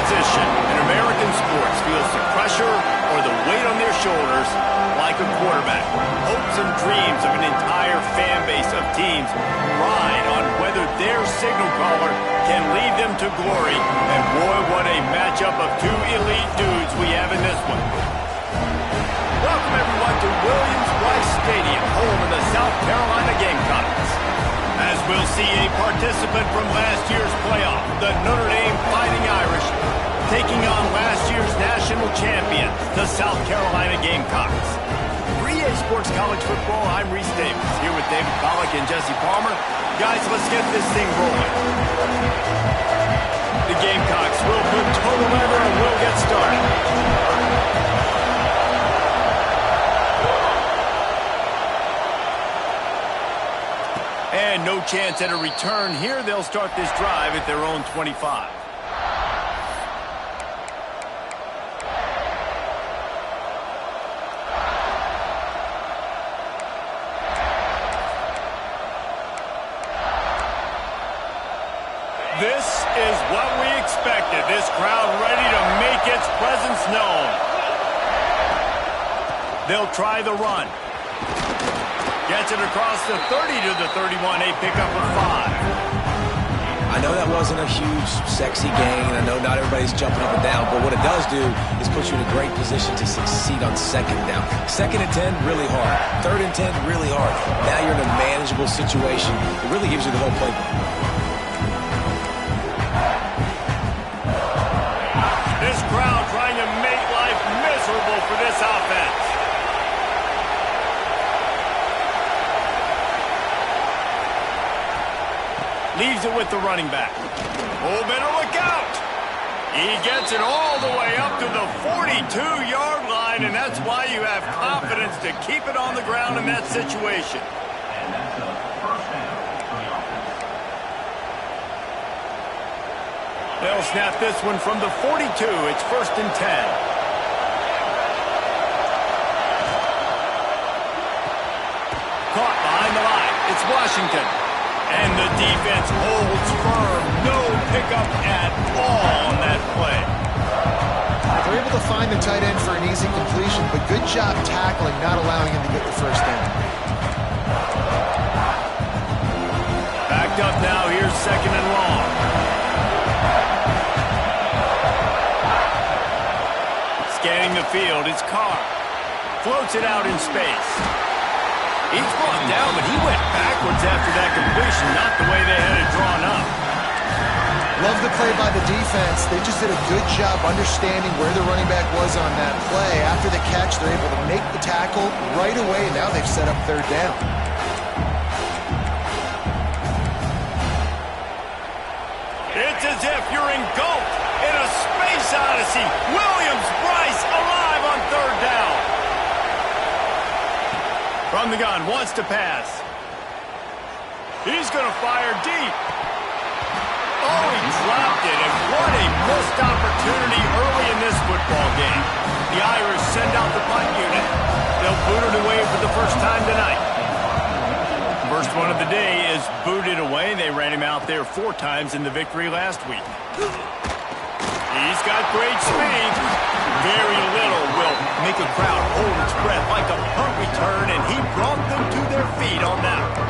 position in American sports feels the pressure or the weight on their shoulders like a quarterback. Hopes and dreams of an entire fan base of teams ride on whether their signal caller can lead them to glory. And boy, what a matchup of two elite dudes we have in this one. Welcome everyone to Williams-Brice Stadium, home of the South Carolina Gamecocks. As we'll see a participant from last year's playoff, the Notre Dame Fighting Irish, taking on last year's national champion, the South Carolina Gamecocks. 3A Sports College Football, I'm Reese Davis, here with David Pollack and Jesse Palmer. Guys, let's get this thing rolling. The Gamecocks will put total leather and we'll get started. And no chance at a return here. They'll start this drive at their own 25. This is what we expected. This crowd ready to make its presence known. They'll try the run. Gets it across the 30 to the 31, a pickup of 5. I know that wasn't a huge, sexy gain. I know not everybody's jumping up and down, but what it does do is put you in a great position to succeed on second down. Second and 10, really hard. Third and 10, really hard. Now you're in a manageable situation. It really gives you the whole playbook. This crowd trying to make life miserable for this offense. Leaves it with the running back. Oh, better look out. He gets it all the way up to the 42-yard line, and that's why you have confidence to keep it on the ground in that situation. They'll snap this one from the 42. It's 1st and 10. Caught behind the line. It's Washington. And the defense holds firm. No pickup at all on that play. They're able to find the tight end for an easy completion, but good job tackling, not allowing him to get the first down. Backed up now. Here's 2nd and long. Scanning the field. It's Carr. Floats it out in space. He's brought down, but he went backwards after that completion, not the way they had it drawn up. Love the play by the defense. They just did a good job understanding where the running back was on that play. After the catch, they're able to make the tackle right away. Now they've set up 3rd down. It's as if you're engulfed in a space odyssey. Williams-Brice alive on 3rd down. From the gun, wants to pass. He's going to fire deep. Oh, he dropped it, and what a missed opportunity early in this football game. The Irish send out the punt unit. They'll boot it away for the first time tonight. First one of the day is booted away. They ran him out there 4 times in the victory last week. He's got great speed. Very little will make a crowd hold its breath like a punt return, and he brought them to their feet on that one.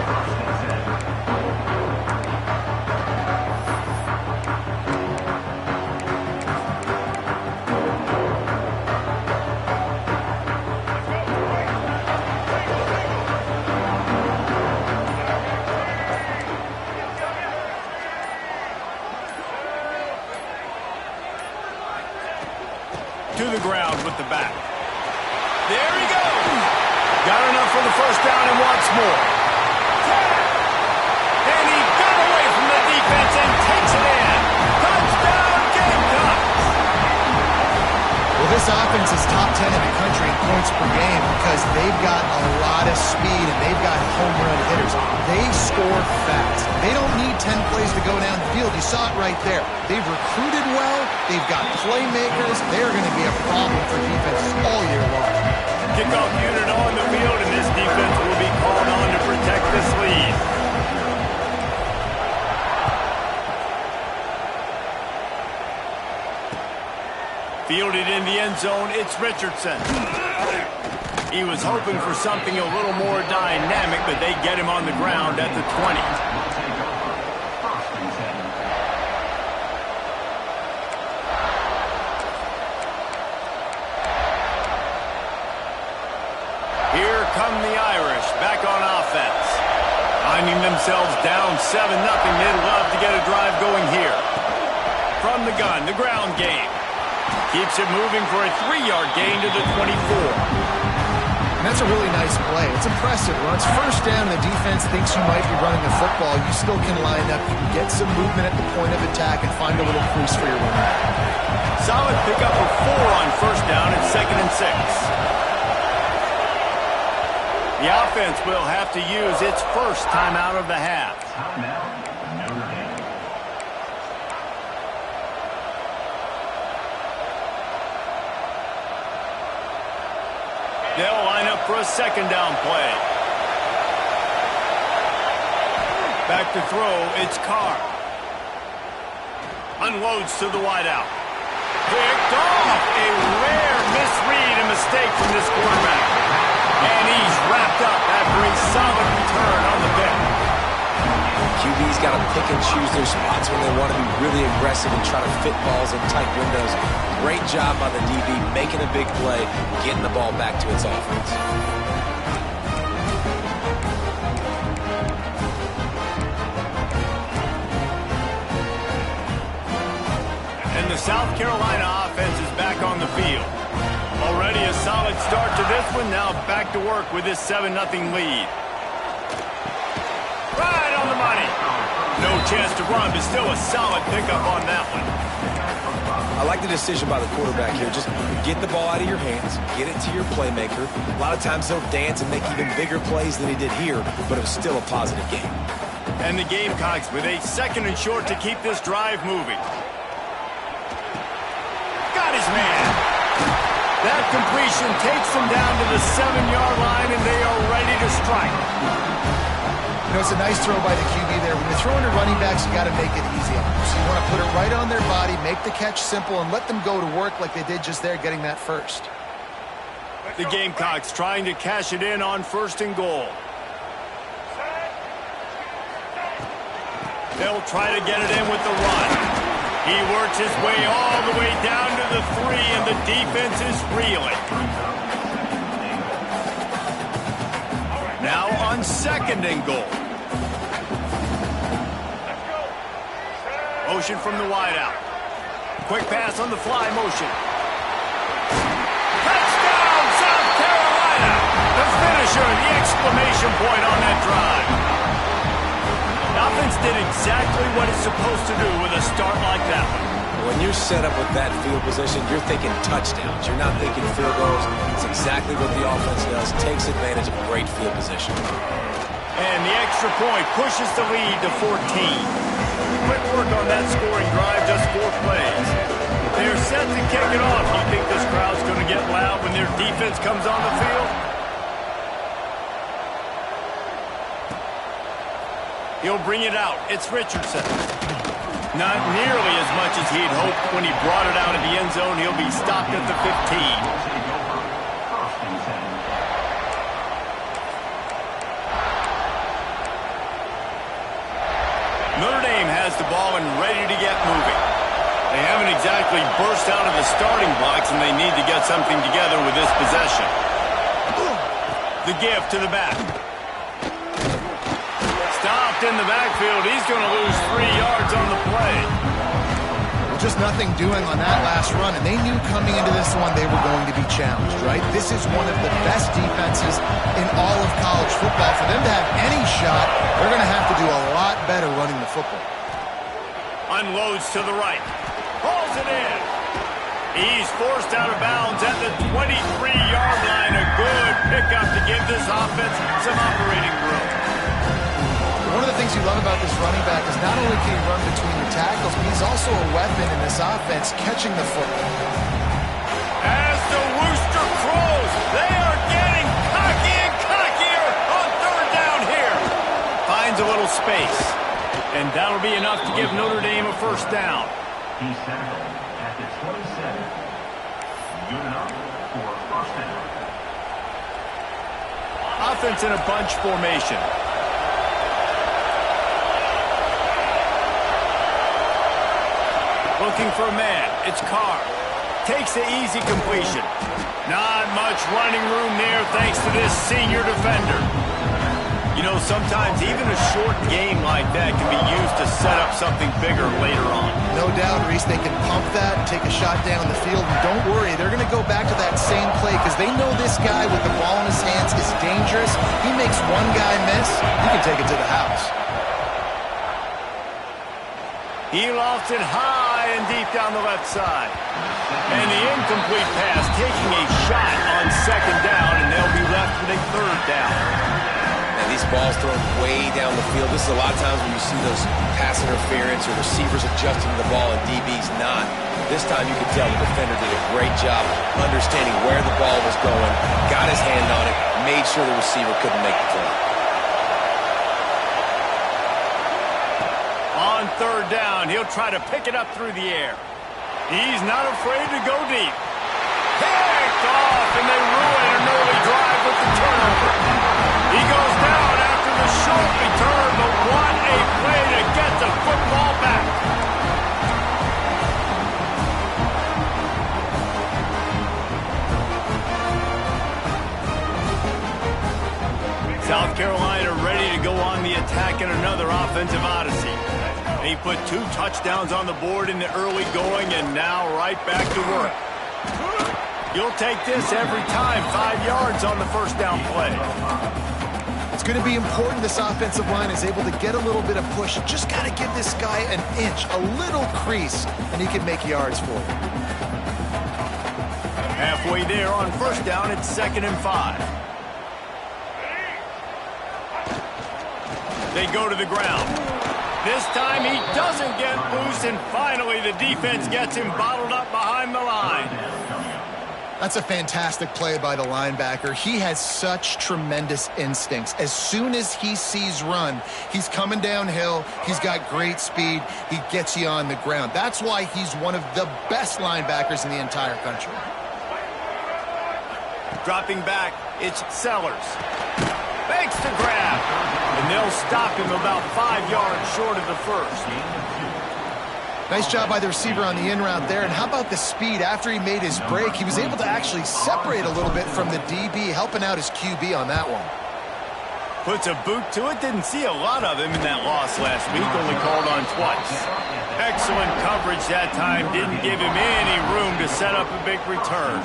To the ground with the back. There he goes. Got enough for the first down and wants more. And he got away from the defense and takes it in. Touchdown, Gamecocks. Well, this offense is top 10 in the country in points per game because they've got a lot of speed and they've got home run hitters. They score fast. They don't need 10 plays to go down the field. You saw it right there. They've recruited well. They've got playmakers. They're going to be a problem for defenses all year long. Kickoff unit on the field, and this defense will be called on to protect this lead. Fielded in the end zone, it's Richardson. He was hoping for something a little more dynamic, but they get him on the ground at the 20. Here come the Irish back on offense. Finding themselves down 7-0, they'd love to get a drive going here. From the gun, the ground game. Keeps it moving for a 3-yard gain to the 24. And that's a really nice play. It's impressive. When it's first down, the defense thinks you might be running the football. You still can line up. You can get some movement at the point of attack and find a little crease for your running back. Solid pickup of 4 on first down and 2nd and 6. The offense will have to use its first timeout of the half. They'll line up for a 2nd down play. Back to throw, it's Carr. Unloads to the wideout. Picked off. A rare misread and mistake from this quarterback. And he's wrapped up after a solid return on the pick. QB's got to pick and choose their spots when they want to be really aggressive and try to fit balls in tight windows. Great job by the DB making a big play, getting the ball back to its offense. And the South Carolina offense is back on the field. Already a solid start to this one. Now back to work with this 7-0 lead. Right on the money. No chance to run, but still a solid pickup on that one. I like the decision by the quarterback here. Just get the ball out of your hands, get it to your playmaker. A lot of times he'll dance and make even bigger plays than he did here, but it was still a positive game. And the Gamecocks with a 2nd and short to keep this drive moving. Got his man. That completion takes them down to the 7-yard line, and they are ready to strike. You know, it's a nice throw by the QB there. When you're throwing to running backs, you got to make it easy on them. So you want to put it right on their body, make the catch simple, and let them go to work like they did just there, getting that first. The Gamecocks trying to cash it in on 1st and goal. They'll try to get it in with the run. He works his way all the way down to the 3, and the defense is reeling. Now on 2nd and goal. Motion from the wideout. Quick pass on the fly motion. Touchdown, South Carolina! The finisher, the exclamation point on that drive. The offense did exactly what it's supposed to do with a start like that one. When you're set up with that field position, you're thinking touchdowns. You're not thinking field goals. It's exactly what the offense does. Takes advantage of great field position. And the extra point pushes the lead to 14. Quick work on that scoring drive, just 4 plays. They're set to kick it off. You think this crowd's going to get loud when their defense comes on the field? He'll bring it out. It's Richardson. Not nearly as much as he'd hoped when he brought it out of the end zone. He'll be stopped at the 15. Notre Dame has the ball and ready to get moving. They haven't exactly burst out of the starting blocks, and they need to get something together with this possession. The give to the back. Stopped in the backfield. He's going to lose 3 yards on the play. Just nothing doing on that last run, and they knew coming into this one they were going to be challenged, right? This is one of the best defenses in all of college football. For them to have any shot, they're going to have to do a lot better running the football. Unloads to the right. Pulls it in. He's forced out of bounds at the 23-yard line. A good pickup to give this offense some operating room. One of the things you love about this running back is not only can he run between the tackles, but he's also a weapon in this offense, catching the football. As the rooster crows, they are getting cocky and cockier on 3rd down here. Finds a little space, and that'll be enough to give Notre Dame a 1st down. He's tackled at the 27. Offense in a bunch formation. Looking for a man. It's Carr. Takes the easy completion. Not much running room there thanks to this senior defender. You know, sometimes even a short game like that can be used to set up something bigger later on. No doubt, Reese, they can pump that and take a shot down the field. And don't worry, they're going to go back to that same play because they know this guy with the ball in his hands is dangerous. He makes one guy miss, he can take it to the house. He lofts it high and deep down the left side. And the incomplete pass taking a shot on second down, and they'll be left with a third down. And these balls thrown way down the field. This is a lot of times when you see those pass interference or receivers adjusting the ball and DB's not. This time you can tell the defender did a great job understanding where the ball was going, got his hand on it, made sure the receiver couldn't make the play. On third down, he'll try to pick it up through the air. He's not afraid to go deep. Picked off, and they ruin an early drive with the turnover. He goes down after the short return, but what a play to get the football back. South Carolina ready to go on the attack in another offensive odyssey. He put 2 touchdowns on the board in the early going, and now right back to work. You'll take this every time. 5 yards on the first down play. It's going to be important this offensive line is able to get a little bit of push. Just got to give this guy an inch, a little crease, and he can make yards for you. Halfway there on first down, it's 2nd and 5. They go to the ground. This time he doesn't get loose, and finally the defense gets him bottled up behind the line. That's a fantastic play by the linebacker. He has such tremendous instincts. As soon as he sees run, he's coming downhill. He's got great speed. He gets you on the ground. That's why he's one of the best linebackers in the entire country. Dropping back, it's Sellers. Makes the grab. And they'll stop him about 5 yards short of the first. Nice job by the receiver on the in route there. And how about the speed? After he made his break, he was able to actually separate a little bit from the DB, helping out his QB on that one. Puts a boot to it. Didn't see a lot of him in that loss last week. Only called on twice. Excellent coverage that time. Didn't give him any room to set up a big return.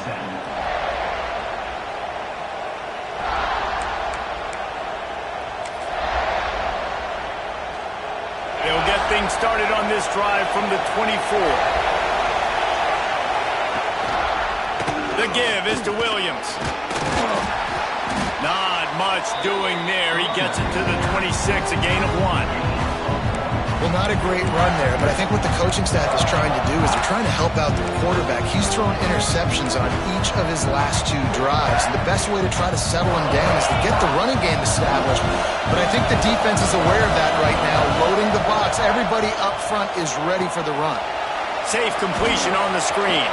They'll get things started on this drive from the 24. The give is to Williams. Not much doing there. He gets it to the 26, a gain of 1. Well, not a great run there, but I think what the coaching staff is trying to do is they're trying to help out the quarterback. He's thrown interceptions on each of his last 2 drives, and the best way to try to settle him down is to get the running game established. But I think the defense is aware of that right now, loading the box. Everybody up front is ready for the run. Safe completion on the screen.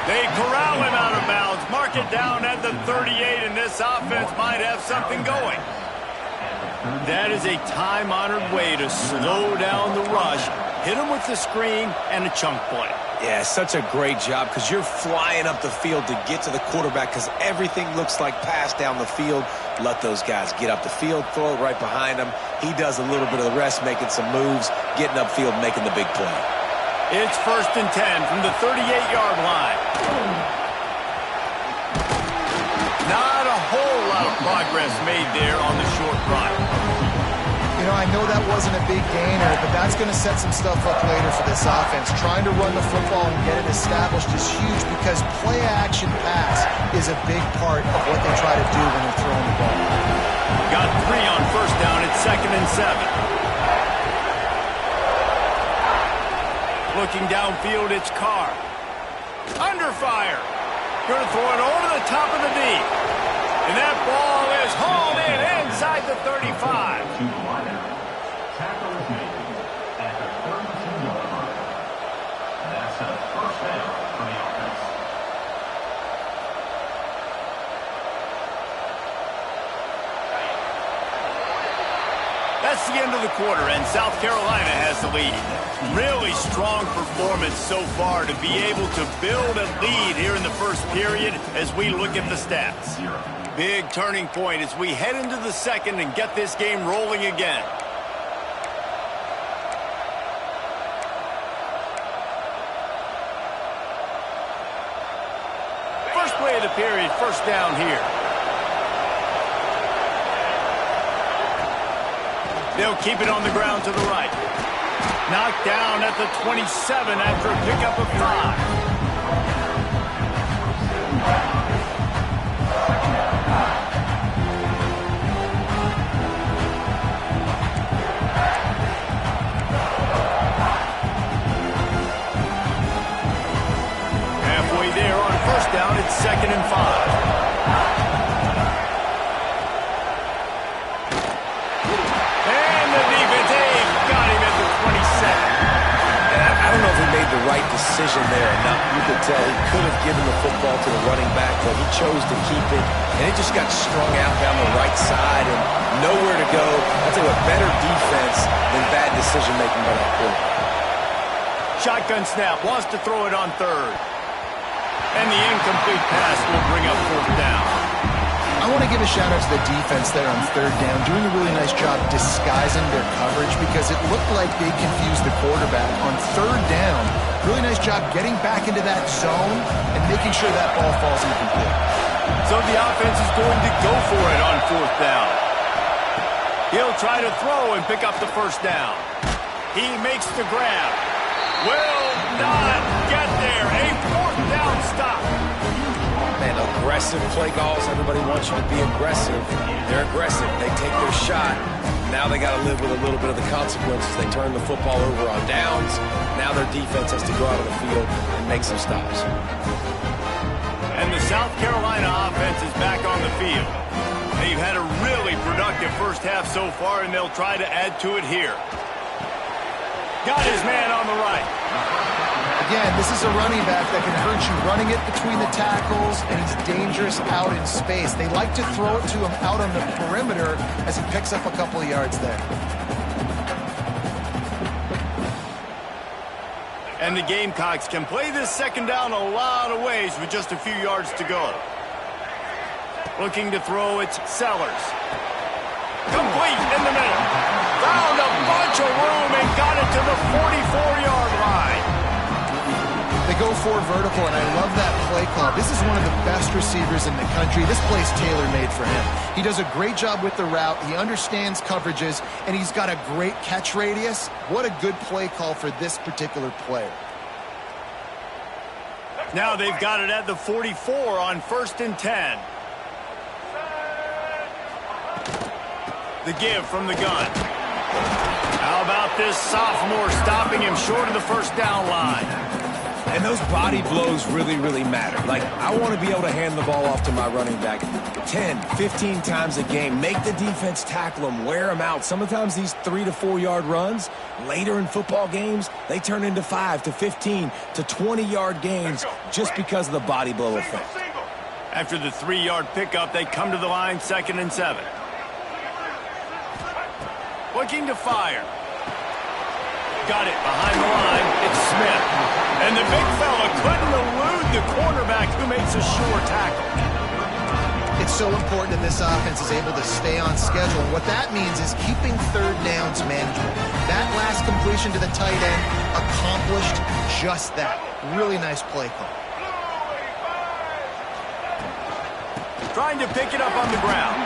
They corral him out of bounds, mark it down at the 38, and this offense might have something going. That is a time-honored way to slow down the rush, hit him with the screen, and a chunk play. Yeah, such a great job because you're flying up the field to get to the quarterback because everything looks like pass down the field. Let those guys get up the field, throw it right behind him. He does a little bit of the rest, making some moves, getting upfield, making the big play. It's 1st and 10 from the 38-yard line. Not a whole lot of progress made there on the short run. You know, I know that wasn't a big gainer, but that's going to set some stuff up later for this offense. Trying to run the football and get it established is huge because play-action pass is a big part of what they try to do when they're throwing the ball. Got 3 on first down. It's 2nd and 7. Looking downfield, it's Carr. Under fire. Going to throw it over the top of the deep. And that ball is hauled in inside the 35. That's the end of the quarter, and South Carolina has the lead. Really strong performance so far to be able to build a lead here in the first period as we look at the stats. Big turning point as we head into the second and get this game rolling again. First play of the period, first down here. They'll keep it on the ground to the right. Knocked down at the 27 after a pickup of 5. Halfway there on first down, it's 2nd and 5. I don't know if he made the right decision there or not. You could tell he could have given the football to the running back, but he chose to keep it, and it just got strung out down the right side and nowhere to go. I'll tell you what, better defense than bad decision-making by that quarterback. Shotgun snap, wants to throw it on third. And the incomplete pass will bring up fourth down. I want to give a shout-out to the defense there on third down, doing a really nice job disguising their coverage because it looked like they confused the quarterback. On third down, really nice job getting back into that zone and making sure that ball falls incomplete. So the offense is going to go for it on fourth down. He'll try to throw and pick up the first down. He makes the grab. Will not get there. A fourth down stop. Man, aggressive play calls. Everybody wants you to be aggressive. They're aggressive. They take their shot. Now they got to live with a little bit of the consequences. They turn the football over on downs. Now their defense has to go out on the field and make some stops. And the South Carolina offense is back on the field. They've had a really productive first half so far, and they'll try to add to it here. Got his man on the right. Again, this is a running back that can hurt you running it between the tackles, and he's dangerous out in space. They like to throw it to him out on the perimeter as he picks up a couple of yards there. And the Gamecocks can play this second down a lot of ways with just a few yards to go. Looking to throw, it's Sellers. Complete in the middle. Found a bunch of room and got it to the 44-yard line. They go four vertical, and I love that play call. This is one of the best receivers in the country. This play's tailor-made for him. He does a great job with the route. He understands coverages, and he's got a great catch radius. What a good play call for this particular play. Now they've got it at the 44 on 1st and 10. The give from the gun. How about this sophomore stopping him short of the first down line? And those body blows really, really matter. Like, I want to be able to hand the ball off to my running back 10, 15 times a game. Make the defense tackle them, wear them out. Sometimes these 3 to 4 yard runs, later in football games, they turn into 5 to 15 to 20-yard gains just because of the body blow effect. After the 3-yard pickup, they come to the line 2nd and 7. Looking to fire. Got it behind the line. It's Smith. And the big fella couldn't elude the cornerback who makes a sure tackle. It's so important that this offense is able to stay on schedule. What that means is keeping third downs manageable. That last completion to the tight end accomplished just that. Really nice play call. Trying to pick it up on the ground.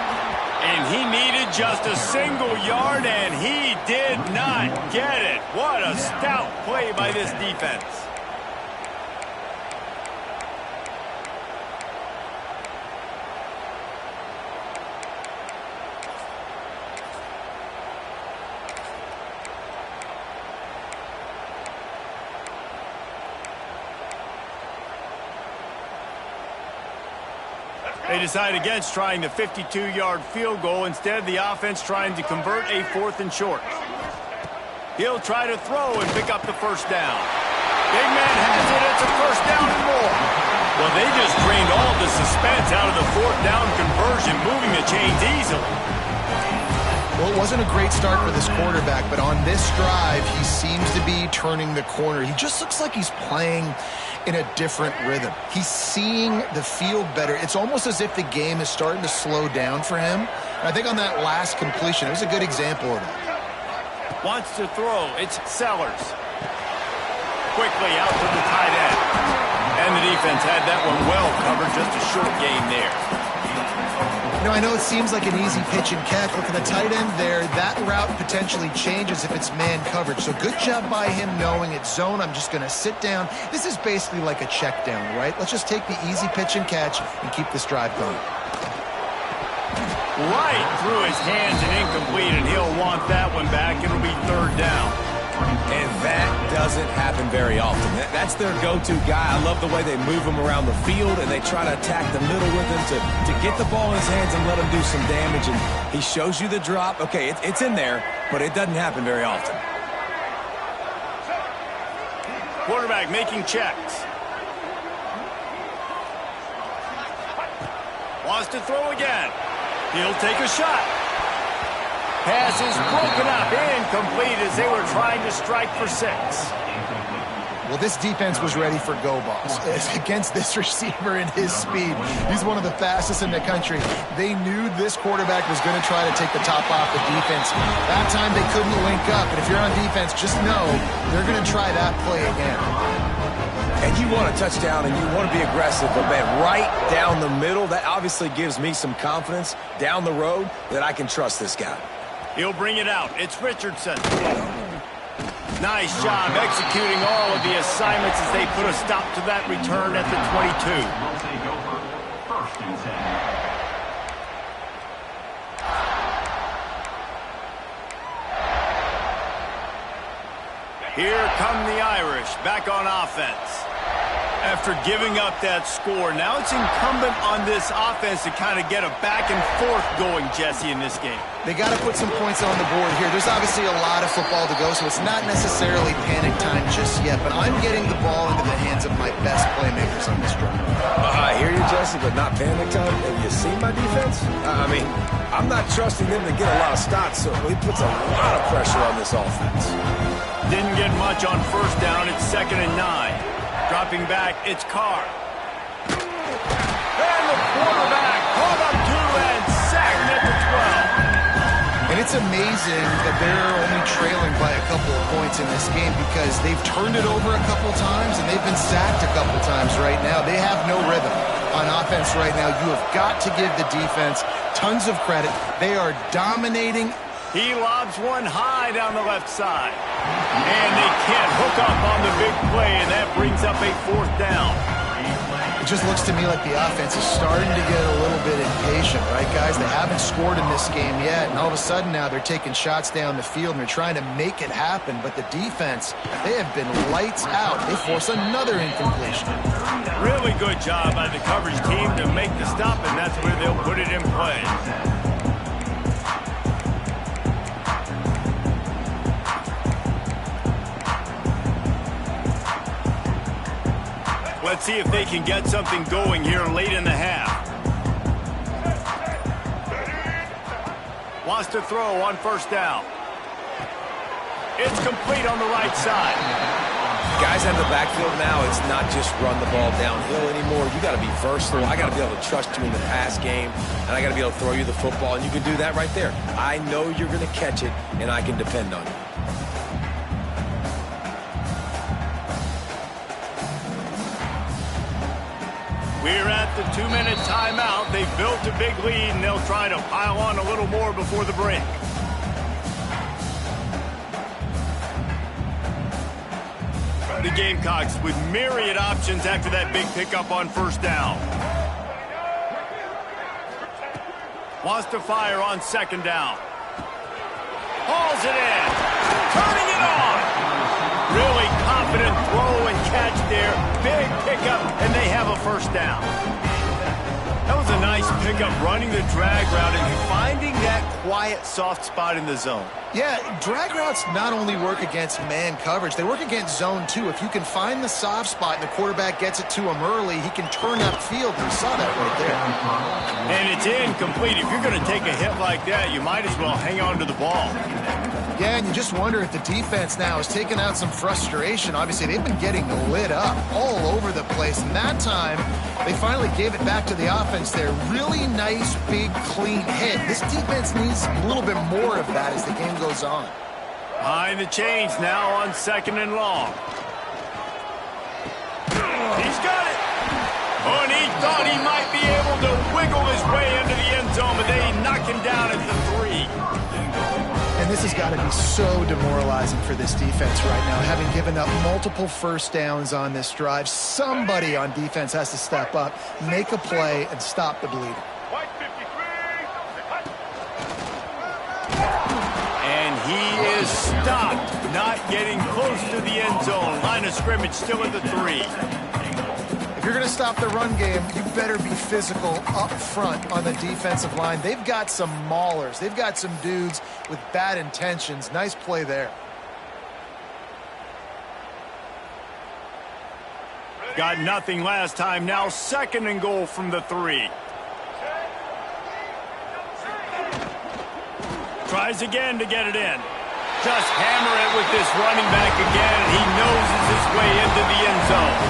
And he needed just a single yard, and he did not get it. What a stout play by this defense. They decide against trying the 52-yard field goal. Instead, the offense trying to convert a 4th and short. He'll try to throw and pick up the first down. Big man has it. It's a first down and more. Well, they just drained all the suspense out of the 4th down conversion, moving the chains easily. Well, it wasn't a great start for this quarterback, but on this drive, he seems to be turning the corner. He just looks like he's playing in a different rhythm. He's seeing the field better. It's almost as if the game is starting to slow down for him. And I think on that last completion, it was a good example of that. Wants to throw. It's Sellers. Quickly out to the tight end. And the defense had that one well covered. Just a short gain there. You know, I know it seems like an easy pitch and catch, but for the tight end there, that route potentially changes if it's man coverage. So good job by him knowing it's zone. I'm just going to sit down. This is basically like a check down, right? Let's just take the easy pitch and catch and keep this drive going. Right through his hands and incomplete, and he'll want that one back. It'll be third down. And that doesn't happen very often. That's their go-to guy. I love the way they move him around the field, and they try to attack the middle with him to get the ball in his hands and let him do some damage. And he shows you the drop. Okay, it's in there, but it doesn't happen very often. Quarterback making checks. Wants to throw again. He'll take a shot. Pass is broken up, incomplete as they were trying to strike for 6. Well, this defense was ready for go balls against this receiver and his speed. He's one of the fastest in the country. They knew this quarterback was going to try to take the top off the defense. That time they couldn't link up, and if you're on defense, just know they're going to try that play again. And you want a touchdown and you want to be aggressive, but man, right down the middle, that obviously gives me some confidence down the road that I can trust this guy. He'll bring it out. It's Richardson. Nice job executing all of the assignments as they put a stop to that return at the 22. Here come the Irish back on offense. After giving up that score, now it's incumbent on this offense to kind of get a back and forth going, Jesse, in this game. They got to put some points on the board here. There's obviously a lot of football to go, so it's not necessarily panic time just yet, but I'm getting the ball into the hands of my best playmakers on this drive. I hear you, Jesse, but not panic time. And you see my defense? I mean, I'm not trusting them to get a lot of stops, so he puts a lot of pressure on this offense. Didn't get much on first down. It's 2nd and 9. Dropping back, it's Carr. And the quarterback caught up to and sacked at the 12. And it's amazing that they're only trailing by a couple of points in this game because they've turned it over a couple times and they've been sacked a couple times right now. They have no rhythm on offense right now. You have got to give the defense tons of credit. They are dominating. He lobs one high down the left side. And they can't hook up on the big play, and that brings up a 4th down. It just looks to me like the offense is starting to get a little bit impatient, right, guys? They haven't scored in this game yet, and all of a sudden now they're taking shots down the field, and they're trying to make it happen. But the defense, they have been lights out. They force another incompletion. Really good job by the coverage team to make the stop, and that's where they'll put it in play. Let's see if they can get something going here late in the half. Wants to throw on first down. It's complete on the right side. Guys have the backfield now. It's not just run the ball downhill anymore. You got to be versatile. I got to be able to trust you in the pass game, and I got to be able to throw you the football, and you can do that right there. I know you're going to catch it, and I can depend on you. We're at the 2-minute timeout. They've built a big lead, and they'll try to pile on a little more before the break. The Gamecocks with myriad options after that big pickup on first down. Wants to fire on 2nd down. Hauls it in. Turning it on. Really confident throw and catch there. Big pickup, and they have a first down. That was a a nice pickup running the drag route and finding that quiet, soft spot in the zone. Yeah, drag routes not only work against man coverage, they work against zone too. If you can find the soft spot and the quarterback gets it to him early, he can turn upfield. We saw that right there. And it's incomplete. If you're going to take a hit like that, you might as well hang on to the ball. Yeah, and you just wonder if the defense now is taking out some frustration. Obviously, they've been getting lit up all over the place. And that time, they finally gave it back to the offense there. Really nice, big, clean hit. This defense needs a little bit more of that as the game goes on. Behind the chains now on 2nd and long. He's got it. Oh, and he thought he might be able to wiggle his way into the end zone, but they knock him down at the 3. And this has got to be so demoralizing for this defense right now, having given up multiple first downs on this drive. Somebody on defense has to step up, make a play, and stop the bleeding. And he is stopped, not getting close to the end zone. Line of scrimmage still at the 3. If you're going to stop the run game, you better be physical up front on the defensive line. They've got some maulers. They've got some dudes with bad intentions. Nice play there. Got nothing last time. Now 2nd and goal from the 3. Tries again to get it in. Just hammer it with this running back again, and he noses his way into the end zone.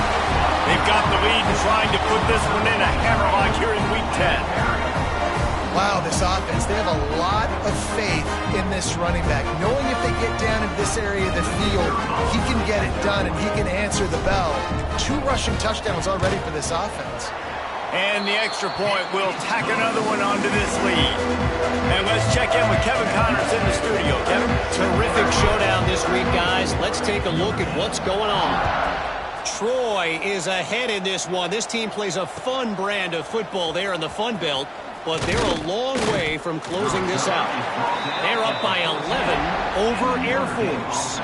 They've got the lead and trying to put this one in a hammerlock here in Week 10. Wow, this offense, they have a lot of faith in this running back. Knowing if they get down into this area of the field, he can get it done and he can answer the bell. 2 rushing touchdowns already for this offense. And the extra point will tack another one onto this lead. And let's check in with Kevin Connors in the studio. Kevin? Terrific showdown this week, guys. Let's take a look at what's going on. Troy is ahead in this one. This team plays a fun brand of football there in the Fun Belt, but they're a long way from closing this out. They're up by 11 over Air Force.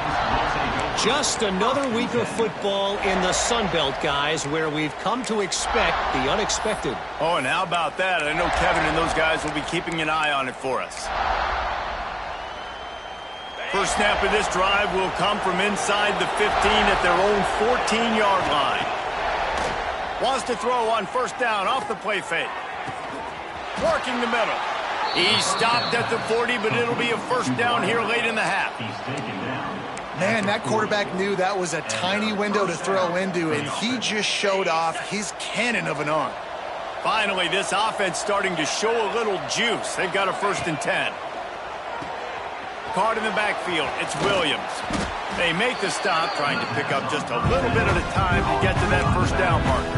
Just another week of football in the Sun Belt, guys, where we've come to expect the unexpected. Oh, and how about that? I know Kevin and those guys will be keeping an eye on it for us. First snap of this drive will come from inside the 15 at their own 14-yard line. Wants to throw on 1st down off the play fake. Working the middle. He's stopped at the 40, but it'll be a 1st down here late in the half. Man, that quarterback knew that was a tiny window to throw into, and he just showed off his cannon of an arm. Finally, this offense starting to show a little juice. They've got a 1st and 10. Caught in the backfield, it's Williams. They make the stop, trying to pick up just a little bit at a time to get to that 1st down marker.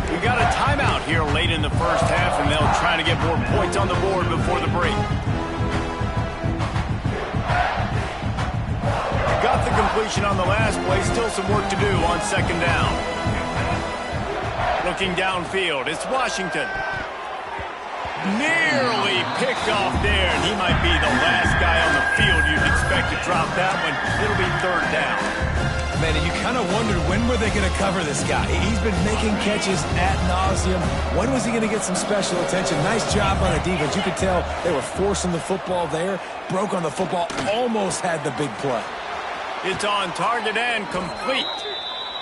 We got a timeout here late in the 1st half, and they'll try to get more points on the board before the break. Got the completion on the last play, still some work to do on 2nd down. Looking downfield, it's Washington. Nearly picked off there, and he might be the last guy on the field you'd expect to drop that one. It'll be 3rd down. Man, you kind of wondered when were they going to cover this guy. He's been making catches ad nauseum. When was he going to get some special attention? Nice job on the defense. You could tell they were forcing the football there. Broke on the football, almost had the big play. It's on target and complete.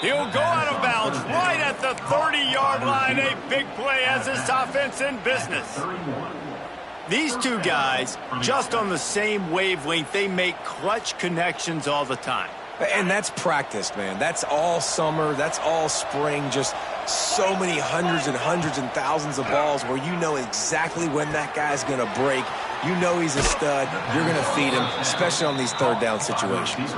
He'll go out of bounds right at the 30-yard line. A big play as this offense in business. These two guys, just on the same wavelength, they make clutch connections all the time. And that's practice, man. That's all summer. That's all spring. Just so many hundreds and thousands of balls where you know exactly when that guy's going to break. You know he's a stud. You're going to feed him, especially on these 3rd down situations.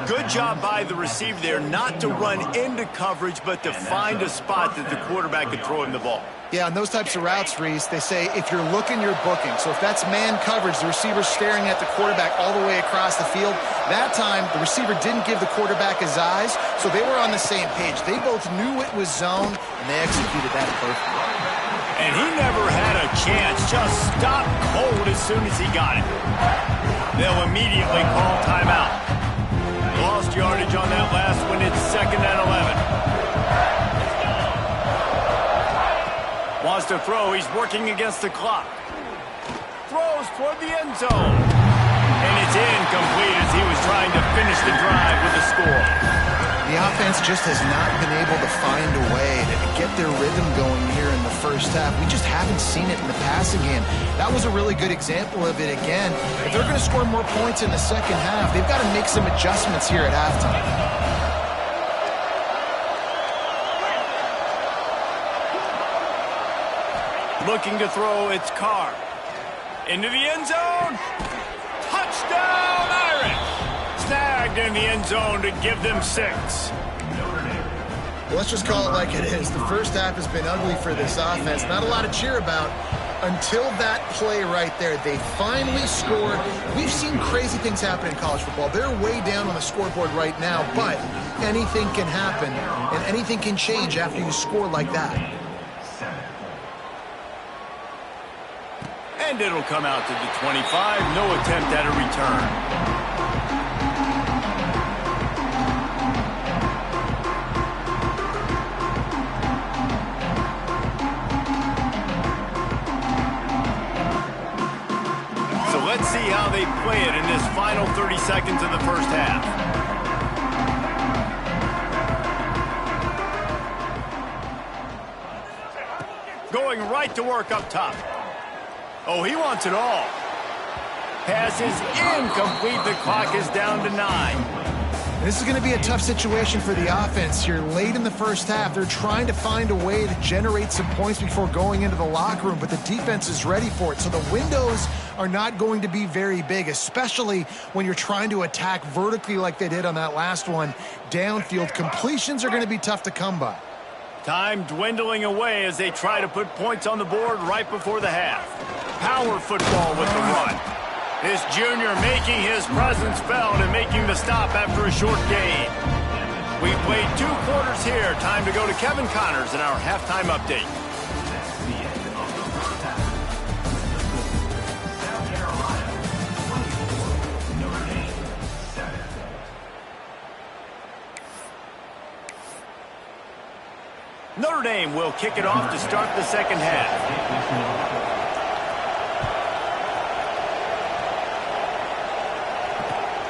Good job by the receiver there not to run into coverage, but to find a spot that the quarterback could throw him the ball. Yeah, on those types of routes, Reese, they say if you're looking, you're booking. So if that's man coverage, the receiver's staring at the quarterback all the way across the field. That time, the receiver didn't give the quarterback his eyes, so they were on the same page. They both knew it was zone, and they executed that perfectly. And he never had a chance, just stopped cold as soon as he got it. They'll immediately call timeout. Lost yardage on that last one. It's 2nd and 11. wants to throw. He's working against the clock. Throws toward the end zone. And it's incomplete as he was trying to finish the drive with a score. The offense just has not been able to find a way to get their rhythm going here in the first half. We just haven't seen it in the passing game. That was a really good example of it again. If they're going to score more points in the second half, they've got to make some adjustments here at halftime. Looking to throw, it's Carr. Into the end zone. Touchdown, Irish! Snagged in the end zone to give them 6. Well, let's just call it like it is. The first half has been ugly for this offense. Not a lot to cheer about until that play right there. They finally scored. We've seen crazy things happen in college football. They're way down on the scoreboard right now, but anything can happen, and anything can change after you score like that. And it'll come out to the 25. No attempt at a return. So let's see how they play it in this final 30 seconds of the first half. Going right to work up top. Oh, he wants it all. Pass is incomplete. The clock is down to 9. This is going to be a tough situation for the offense here. Late in the first half, they're trying to find a way to generate some points before going into the locker room, but the defense is ready for it. So the windows are not going to be very big, especially when you're trying to attack vertically like they did on that last one. Downfield completions are going to be tough to come by. Time dwindling away as they try to put points on the board right before the half. Power football with the run. This junior making his presence felt and making the stop after a short gain. We played 2 quarters here. Time to go to Kevin Connors in our halftime update. Notre Dame will kick it off to start the second half.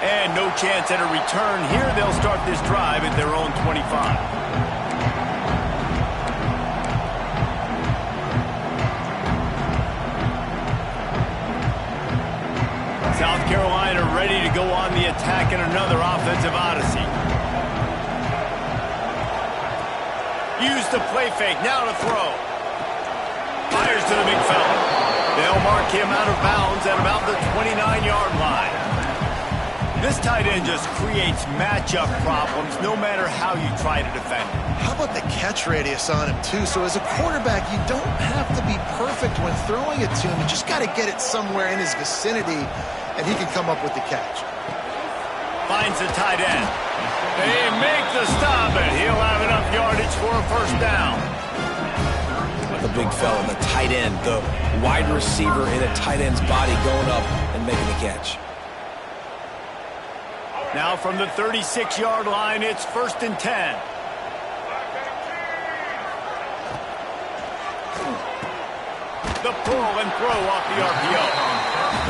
And no chance at a return here. They'll start this drive at their own 25. South Carolina ready to go on the attack in another offensive odyssey. Use the play fake, now to throw. Fires to the big fella. They'll mark him out of bounds at about the 29-yard line. This tight end just creates matchup problems no matter how you try to defend him. How about the catch radius on him, too? So as a quarterback, you don't have to be perfect when throwing it to him. You just got to get it somewhere in his vicinity, and he can come up with the catch. Finds the tight end. They make the stop, and he'll have enough yardage for a first down. The big fella, the tight end, the wide receiver in a tight end's body going up and making the catch. Now from the 36-yard line, it's 1st and 10. The pull and throw off the RPO.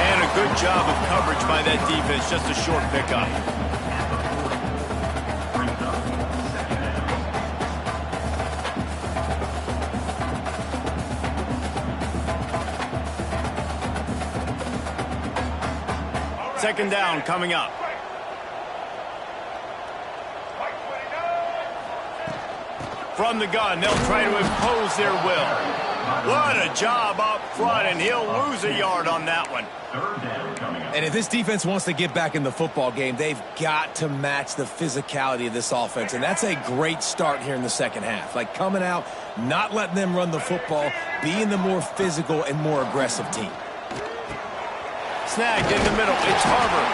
And a good job of coverage by that defense, just a short pickup. Second down coming up. From the gun, they'll try to impose their will. What a job up front, and he'll lose a yard on that one. And if this defense wants to get back in the football game, they've got to match the physicality of this offense. And that's a great start here in the second half. Like coming out, not letting them run the football, being the more physical and more aggressive team. Snagged in the middle. It's Harvard.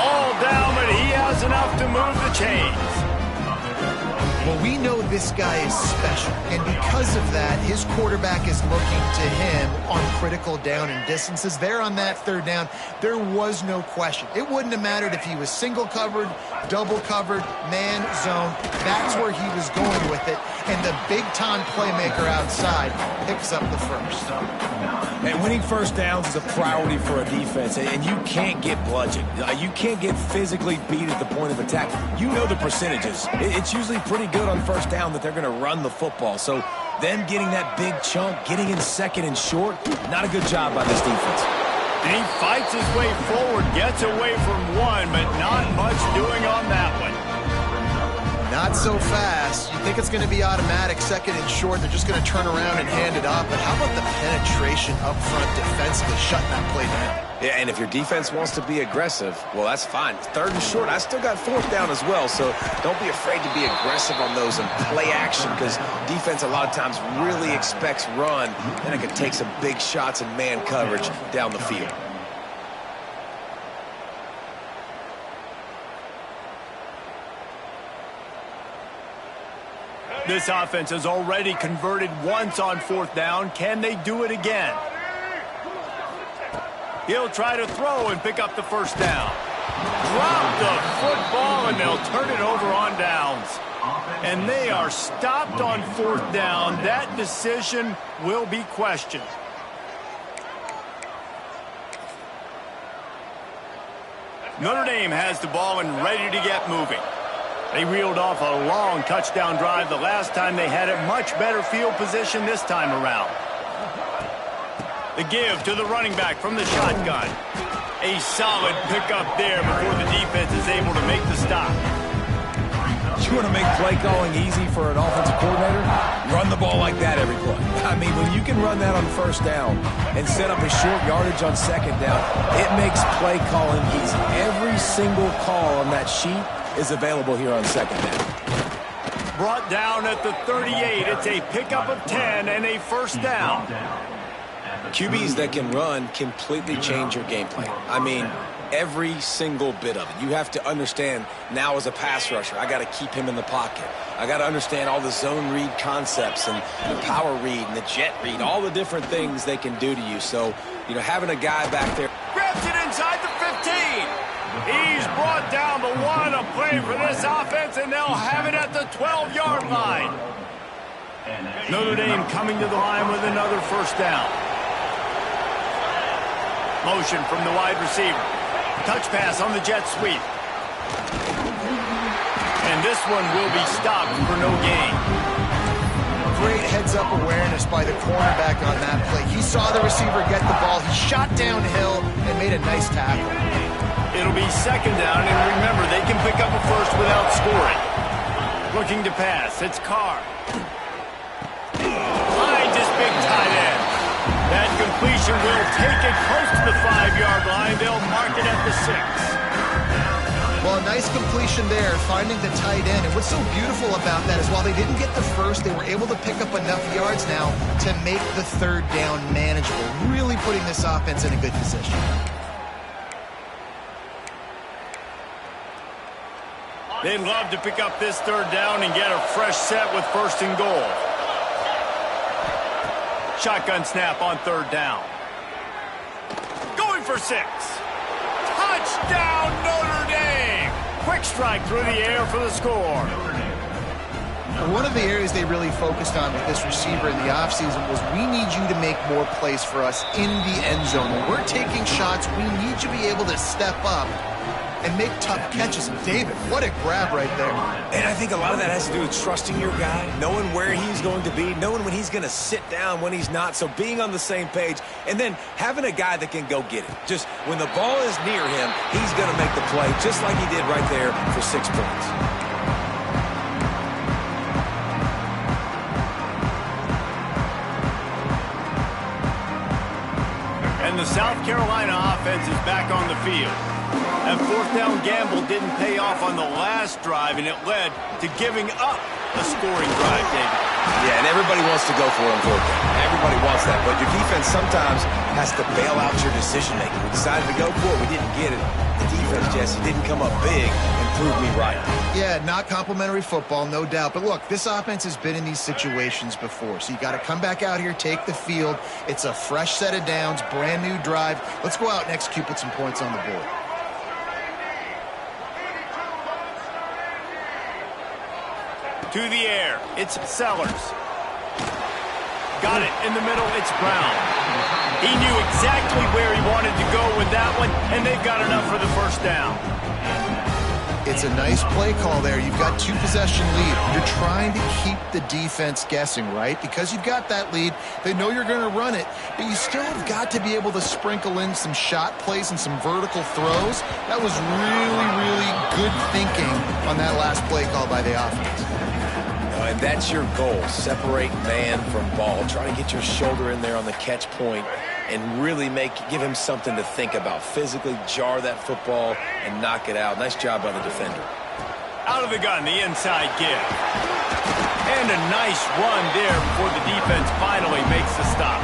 All down, but he has enough to move the chains. Well, we know this guy is special, and because of that, his quarterback is looking to him on critical down and distances. There on that third down, there was no question. It wouldn't have mattered if he was single covered, double covered, man, zone. That's where he was going with it, and the big-time playmaker outside picks up the first. And winning first downs is a priority for a defense, and you can't get bludgeoned. You can't get physically beat at the point of attack. You know the percentages. It's usually pretty good on first down that they're going to run the football. So them getting that big chunk, getting in second and short, not a good job by this defense. And he fights his way forward, gets away from one, but not much doing on that one. Not so fast. You think it's going to be automatic, second and short. They're just going to turn around and hand it off. But how about the penetration up front defensively, shutting that play down? Yeah, and if your defense wants to be aggressive, well, that's fine. Third and short, I still got fourth down as well. So don't be afraid to be aggressive on those and play action, because defense a lot of times really expects run, and it can take some big shots in man coverage down the field. This offense has already converted once on fourth down. Can they do it again? He'll try to throw and pick up the first down. Drop the football, and they'll turn it over on downs. And they are stopped on fourth down. That decision will be questioned. Notre Dame has the ball and ready to get moving. They reeled off a long touchdown drive the last time they had it. Much better field position this time around. The give to the running back from the shotgun. A solid pickup there before the defense is able to make the stop. You want to make play calling easy for an offensive coordinator? Run the ball like that every play. I mean, when you can run that on first down and set up a short yardage on second down, it makes play calling easy. Every single call on that sheet is available here on second down. Brought down at the 38. It's a pickup of 10 and a first down. QBs that can run completely change your game plan. I mean, every single bit of it. You have to understand now as a pass rusher, I got to keep him in the pocket. I got to understand all the zone read concepts and the power read and the jet read, all the different things they can do to you. So, you know, having a guy back there. Grabs it inside the 15. He's brought down the one, a play for this offense, and they'll have it at the 12-yard line. Notre Dame coming to the line with another first down. Motion from the wide receiver. Touch pass on the jet sweep. And this one will be stopped for no gain. Great heads-up awareness by the cornerback on that play. He saw the receiver get the ball. He shot downhill and made a nice tackle. It'll be second down, and remember, they can pick up a first without scoring. Looking to pass. It's Carr. Finds his big tight end. That completion will take it close to the 5-yard line. They'll mark it at the 6. Well, a nice completion there, finding the tight end. And what's so beautiful about that is while they didn't get the first, they were able to pick up enough yards now to make the third down manageable, really putting this offense in a good position. They'd love to pick up this third down and get a fresh set with first and goal. Shotgun snap on third down. Going for 6. Touchdown, Notre Dame! Quick strike through the air for the score. One of the areas they really focused on with this receiver in the offseason was we need you to make more plays for us in the end zone. When we're taking shots, we need you to be able to step up and make tough catches. And David, what a grab right there. And I think a lot of that has to do with trusting your guy, knowing where he's going to be, knowing when he's going to sit down, when he's not. So being on the same page, and then having a guy that can go get it. Just when the ball is near him, he's going to make the play, just like he did right there for 6 points. And the South Carolina offense offense is back on the field. That fourth down gamble didn't pay off on the last drive, and it led to giving up a scoring drive, David. Yeah, and everybody wants to go for it on fourth down. Everybody wants that, but your defense sometimes has to bail out your decision-making. We decided to go for it. We didn't get it. The defense, Jesse, didn't come up big and prove me right. Yeah, not complimentary football, no doubt. But look, this offense has been in these situations before, so you got to come back out here, take the field. It's a fresh set of downs, brand new drive. Let's go out and execute, put some points on the board. To the air, it's Sellers. Got it in the middle, it's Brown. He knew exactly where he wanted to go with that one, and they've got enough for the first down. It's a nice play call there. You've got 2-possession lead. You're trying to keep the defense guessing, right? Because you've got that lead, they know you're going to run it, but you still have got to be able to sprinkle in some shot plays and some vertical throws. That was really, really good thinking on that last play call by the offense. And that's your goal. Separate man from ball. Try to get your shoulder in there on the catch point and really give him something to think about. Physically jar that football and knock it out. Nice job by the defender. Out of the gun, the inside give. And a nice run there before the defense finally makes the stop.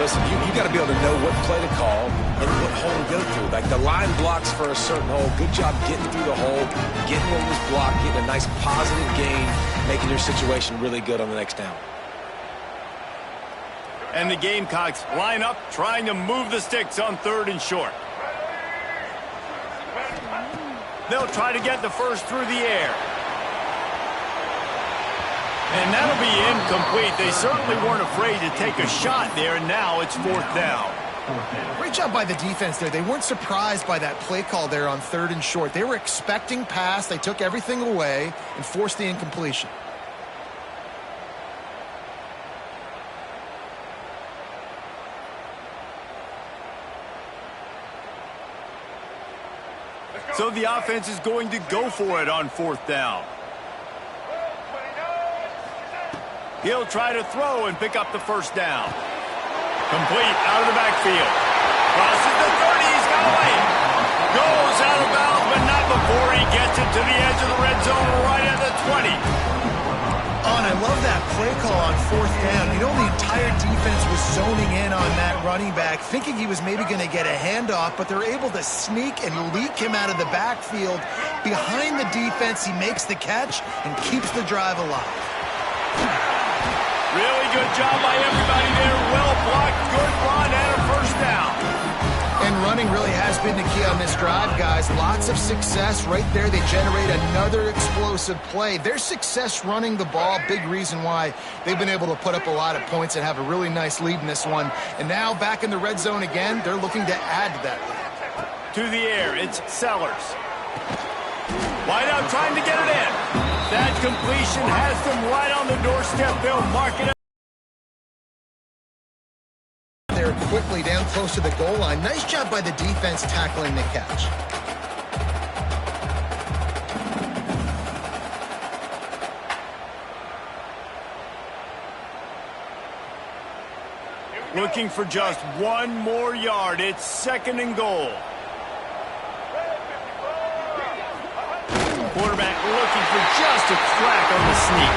Listen, you got to be able to know what play to call and what hole to go through. Like the line blocks for a certain hole. Good job getting through the hole, getting what was blocked, getting a nice positive gain, making your situation really good on the next down. And the Gamecocks line up, trying to move the sticks on 3rd and short. They'll try to get the first through the air. And that'll be incomplete. They certainly weren't afraid to take a shot there, and now it's 4th down. Great job by the defense there. They weren't surprised by that play call there on 3rd and short. They were expecting pass. They took everything away and forced the incompletion. So the offense is going to go for it on 4th down. He'll try to throw and pick up the first down. Complete out of the backfield. Crosses the 30, he's got away. Goes out of bounds, but not before he gets it to the edge of the red zone right at the 20. Oh, and I love that play call on 4th down. You know, the entire defense was zoning in on that running back, thinking he was maybe going to get a handoff, but they're able to sneak and leak him out of the backfield. Behind the defense, he makes the catch and keeps the drive alive. Really good job by everybody there. Well blocked, good run, and a first down. And running really has been the key on this drive, guys. Lots of success right there. They generate another explosive play. Their success running the ball, big reason why they've been able to put up a lot of points and have a really nice lead in this one. And now back in the red zone again, they're looking to add to that lead. To the air, it's Sellers. Wide out trying to get it in. That completion has them right on the doorstep. They'll mark it up. They're quickly down close to the goal line. Nice job by the defense tackling the catch. Looking for just one more yard. It's 2nd and goal. Quarterback looking for just a crack on the sneak.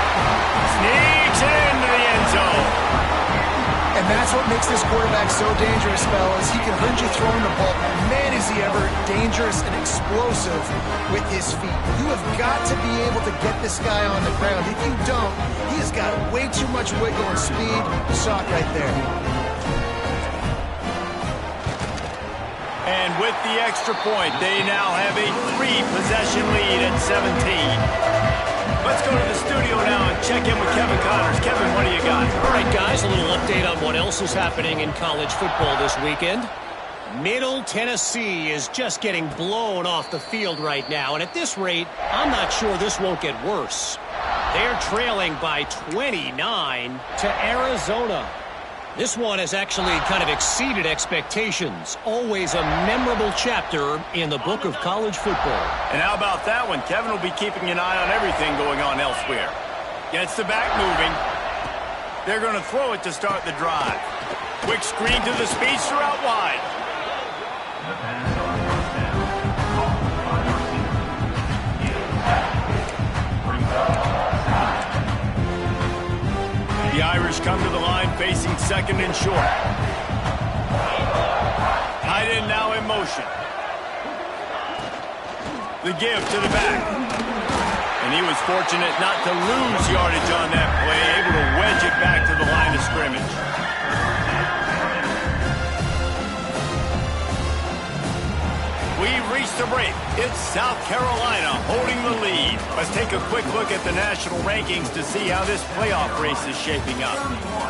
Sneaks into the end zone. And that's what makes this quarterback so dangerous, fellas. He can hurt you throwing the ball. Man, is he ever dangerous and explosive with his feet. You have got to be able to get this guy on the ground. If you don't, he has got way too much wiggle and speed. You saw it right there. And with the extra point, they now have a 3-possession lead at 17. Let's go to the studio now and check in with Kevin Connors. Kevin, what do you got? All right, guys, a little update on what else is happening in college football this weekend. Middle Tennessee is just getting blown off the field right now, and at this rate, I'm not sure this won't get worse. They're trailing by 29 to Arizona. This one has actually kind of exceeded expectations. Always a memorable chapter in the book of college football. And how about that one? Kevin will be keeping an eye on everything going on elsewhere. Gets the back moving. They're going to throw it to start the drive. Quick screen to the speedster out wide. come to the line facing second and short. Tight end now in motion. The give to the back. And he was fortunate not to lose yardage on that play, able to wedge it back to the line of scrimmage. We've reached the break. It's South Carolina holding the lead. Let's take a quick look at the national rankings to see how this playoff race is shaping up.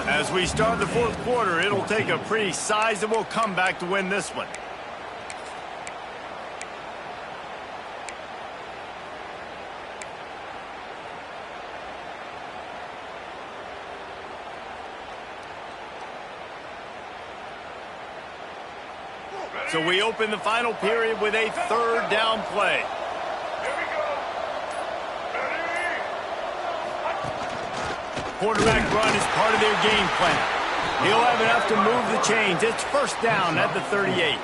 As we start the fourth quarter, it'll take a pretty sizable comeback to win this one. So we open the final period with a third down play. Quarterback run is part of their game plan. He'll have enough to move the chains. It's first down at the 38.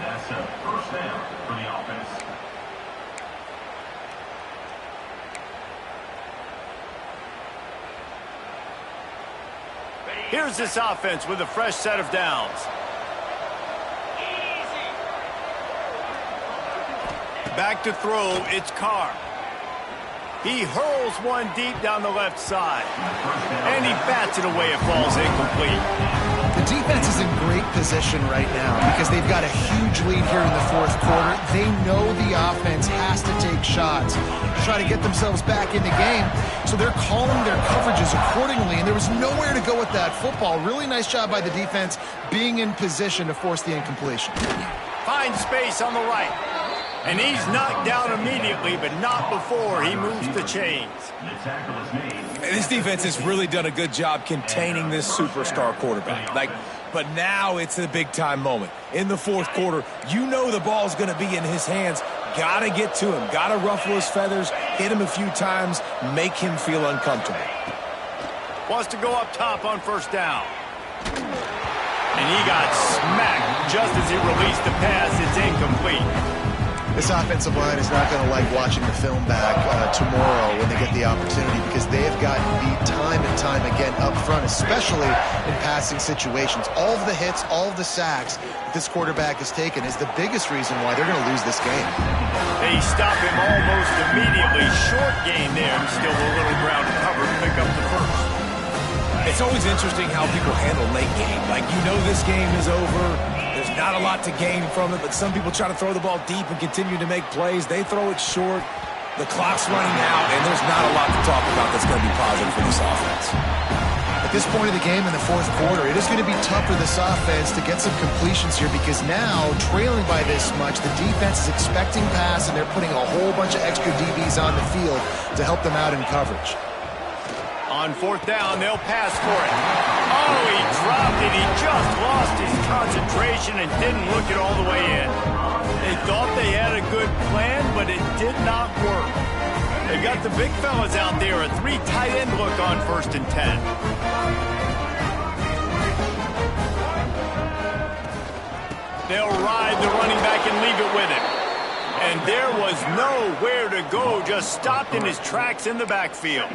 That's a first down for the offense. Here's this offense with a fresh set of downs. Back to throw, it's Carr. He hurls one deep down the left side. And he bats it away. It falls incomplete. The defense is in great position right now because they've got a huge lead here in the fourth quarter. They know the offense has to take shots to try to get themselves back in the game. So they're calling their coverages accordingly, and there was nowhere to go with that football. Really nice job by the defense being in position to force the incompletion. Finds space on the right. And he's knocked down immediately, but not before he moves the chains. This defense has really done a good job containing this superstar quarterback. But now it's a big-time moment. In the fourth quarter, you know the ball's going to be in his hands. Got to get to him. Got to ruffle his feathers, hit him a few times, make him feel uncomfortable. Wants to go up top on first down. And he got smacked just as he released the pass. It's incomplete. This offensive line is not going to like watching the film back tomorrow when they get the opportunity because they have gotten beat time and time again up front, especially in passing situations. All of the hits, all of the sacks that this quarterback has taken is the biggest reason why they're going to lose this game. They stop him almost immediately. Short gain there, and still a little ground to cover to pick up the first. It's always interesting how people handle late game. Like, you know this game is over. There's not a lot to gain from it, but some people try to throw the ball deep and continue to make plays. They throw it short. The clock's running out, and there's not a lot to talk about that's going to be positive for this offense. At this point of the game in the fourth quarter, it is going to be tough for this offense to get some completions here because now, trailing by this much, the defense is expecting pass, and they're putting a whole bunch of extra DBs on the field to help them out in coverage. On fourth down, they'll pass for it. Oh, he dropped it. He just lost his concentration and didn't look it all the way in. They thought they had a good plan, but it did not work. They got the big fellas out there. A 3 tight end look on 1st and 10. They'll ride the running back and leave it with him. And there was nowhere to go, just stopped in his tracks in the backfield.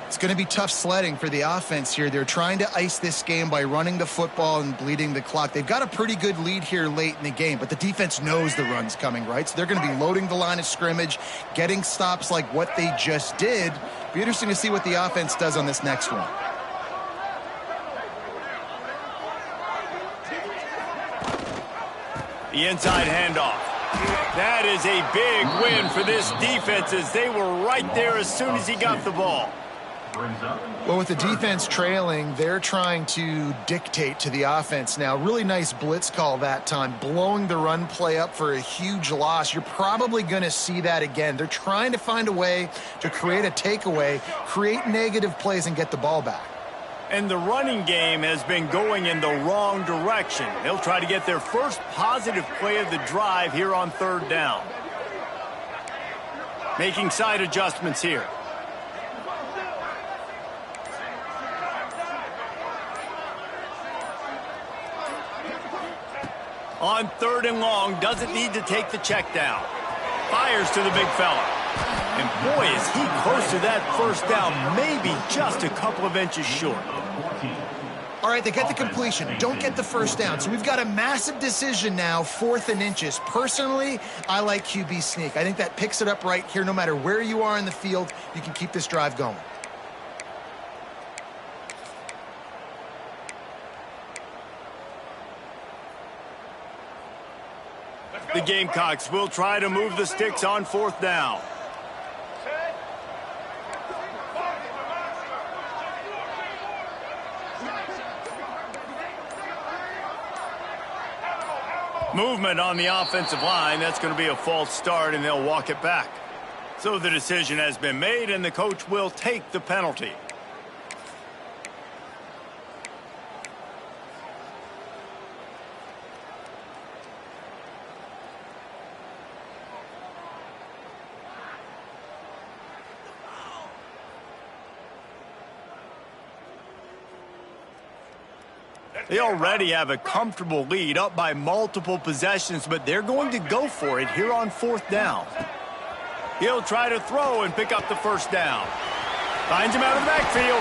It's going to be tough sledding for the offense here. They're trying to ice this game by running the football and bleeding the clock. They've got a pretty good lead here late in the game, but the defense knows the run's coming, right? So they're going to be loading the line of scrimmage, getting stops like what they just did. Be interesting to see what the offense does on this next one. The inside handoff. That is a big win for this defense as they were right there as soon as he got the ball. Well, with the defense trailing, they're trying to dictate to the offense now. Really nice blitz call that time, blowing the run play up for a huge loss. You're probably going to see that again. They're trying to find a way to create a takeaway, create negative plays, and get the ball back. And the running game has been going in the wrong direction. They'll try to get their first positive play of the drive here on 3rd down. Making side adjustments here. On 3rd and long, doesn't need to take the check down. Fires to the big fella. And boy, is he close to that first down, maybe just a couple of inches short. All right, they get the completion, don't get the first down. So we've got a massive decision now, 4th and inches. Personally, I like QB sneak. I think that picks it up right here. No matter where you are in the field, you can keep this drive going. The Gamecocks will try to move the sticks on 4th down. Movement on the offensive line. That's going to be a false start, and they'll walk it back. So the decision has been made, and the coach will take the penalty. They already have a comfortable lead, up by multiple possessions, but they're going to go for it here on 4th down. He'll try to throw and pick up the first down. Finds him out of the backfield.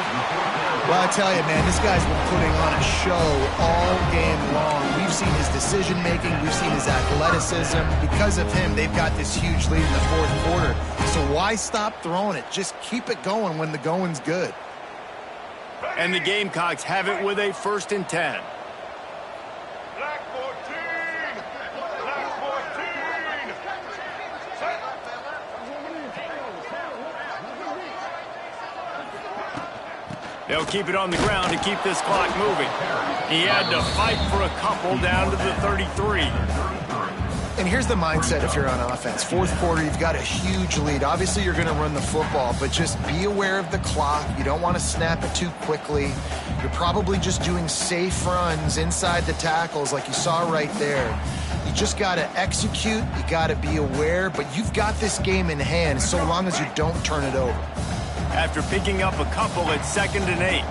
Well, I tell you, man, this guy's been putting on a show all game long. We've seen his decision-making. We've seen his athleticism. Because of him, they've got this huge lead in the 4th quarter. So why stop throwing it? Just keep it going when the going's good. And the Gamecocks have it with a 1st and 10. Black 14! Black 14! They'll keep it on the ground to keep this clock moving. He had to fight for a couple down to the 33. And here's the mindset if you're on offense. 4th quarter, you've got a huge lead. Obviously, you're going to run the football, but just be aware of the clock. You don't want to snap it too quickly. You're probably just doing safe runs inside the tackles like you saw right there. You just got to execute. You got to be aware, but you've got this game in hand so long as you don't turn it over. After picking up a couple at 2nd and 8.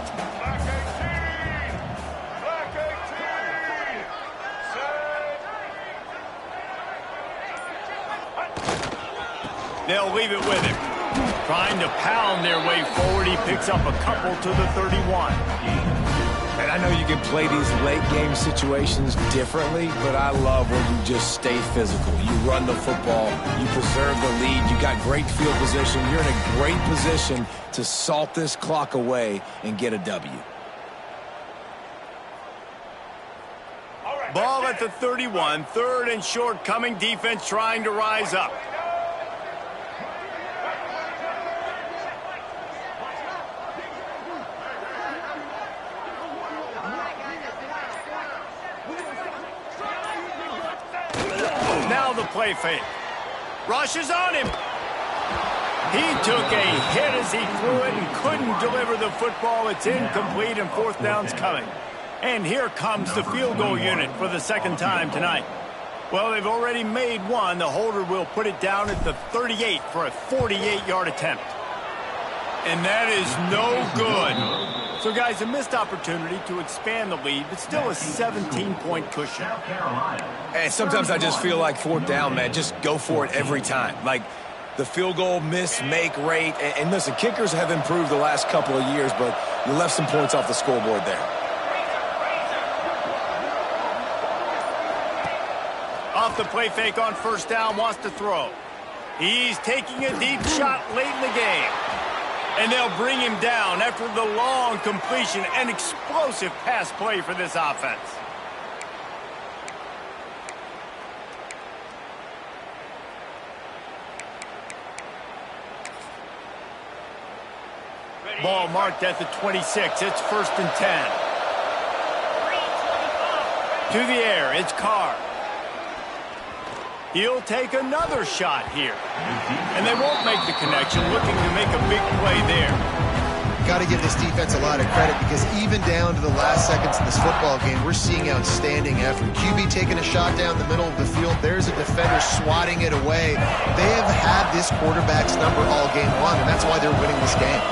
They'll leave it with him. Trying to pound their way forward. He picks up a couple to the 31. And I know you can play these late game situations differently, but I love when you just stay physical. You run the football, you preserve the lead, you got great field position. You're in a great position to salt this clock away and get a W. Ball at the 31, 3rd and short, coming defense trying to rise up. Now the play fake. Rush is on him. He took a hit as he threw it and couldn't deliver the football. It's incomplete and 4th down's coming. And here comes the field goal unit for the 2nd time tonight. Well, they've already made one. The holder will put it down at the 38 for a 48-yard attempt. And that is no good. So, guys, a missed opportunity to expand the lead, but still a 17-point cushion. And sometimes I just feel like 4th down, man, just go for it every time. Like the field goal miss-make rate. And listen, kickers have improved the last couple of years, but you left some points off the scoreboard there. Off the play fake on 1st down, wants to throw. He's taking a deep shot late in the game. And they'll bring him down after the long completion. An explosive pass play for this offense. Ball marked at the 26. It's 1st and 10. To the air, it's Carr. He'll take another shot here. And they won't make the connection, looking to make a big play there. Got to give this defense a lot of credit because even down to the last seconds in this football game, we're seeing outstanding effort. QB taking a shot down the middle of the field. There's a defender swatting it away. They have had this quarterback's number all game long, and that's why they're winning this game.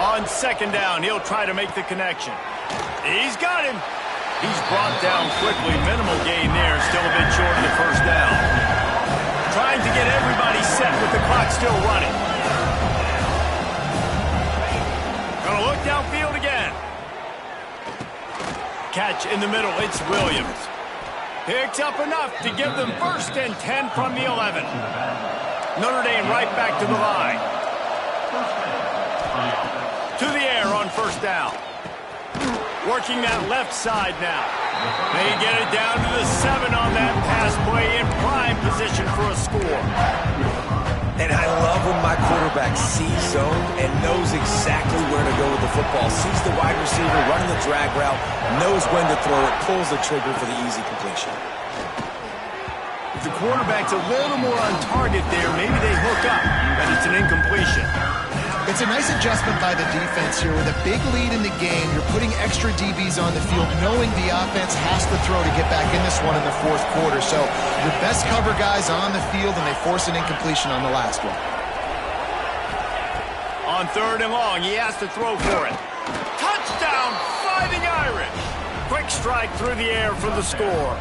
On 2nd down, he'll try to make the connection. He's got him. He's brought down quickly. Minimal gain there. Still a bit short of the 1st down. Trying to get everybody set with the clock Clock still running. Gonna look downfield again. Catch in the middle. It's Williams. Picks up enough to give them 1st and 10 from the 11. Notre Dame right back to the line. To the air on 1st down. Working that left side now. They get it down to the 7 on that pass play in prime position for a score. And I love when my quarterback sees zone and knows exactly where to go with the football. Sees the wide receiver running the drag route, knows when to throw it, pulls the trigger for the easy completion. If the quarterback's a little more on target there, maybe they hook up, but it's an incompletion. It's a nice adjustment by the defense here. With a big lead in the game, you're putting extra DBs on the field, knowing the offense has to throw to get back in this one in the 4th quarter. So your best cover guys on the field, and they force an incompletion on the last one. On 3rd and long, he has to throw for it. Touchdown, Fighting Irish! Quick strike through the air for the score.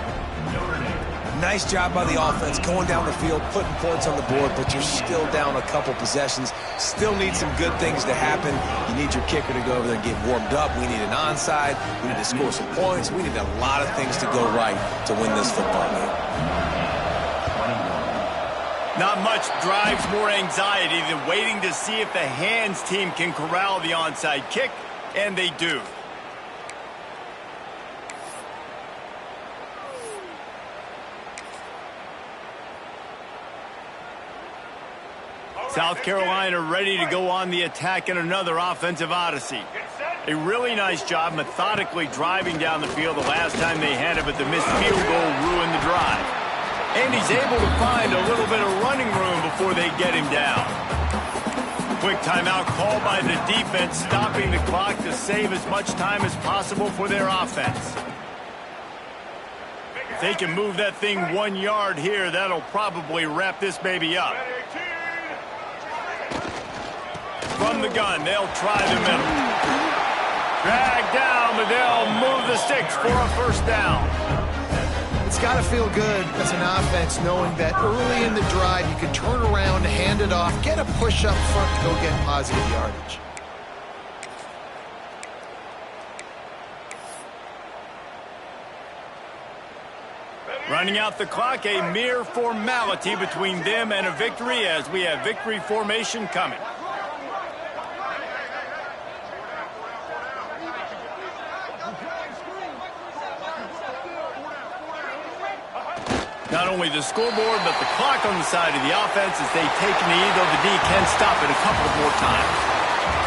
Nice job by the offense going down the field, putting points on the board, but you're still down a couple possessions. Still need some good things to happen. You need your kicker to go over there and get warmed up. We need an onside. We need to score some points. We need a lot of things to go right to win this football game. Not much drives more anxiety than waiting to see if the hands team can corral the onside kick, and they do. South Carolina ready to go on the attack in another offensive odyssey. A really nice job methodically driving down the field the last time they had it, but the missed field goal ruined the drive. And he's able to find a little bit of running room before they get him down. Quick timeout call by the defense, stopping the clock to save as much time as possible for their offense. If they can move that thing 1 yard here, that'll probably wrap this baby up. From the gun, they'll try the middle. Drag down, but they'll move the sticks for a 1st down. It's got to feel good as an offense knowing that early in the drive you can turn around, hand it off, get a push up front to go get positive yardage. Running out the clock, a mere formality between them and a victory as we have victory formation coming. Not only the scoreboard, but the clock on the side of the offense as they take a knee, though the D can stop it a couple more times.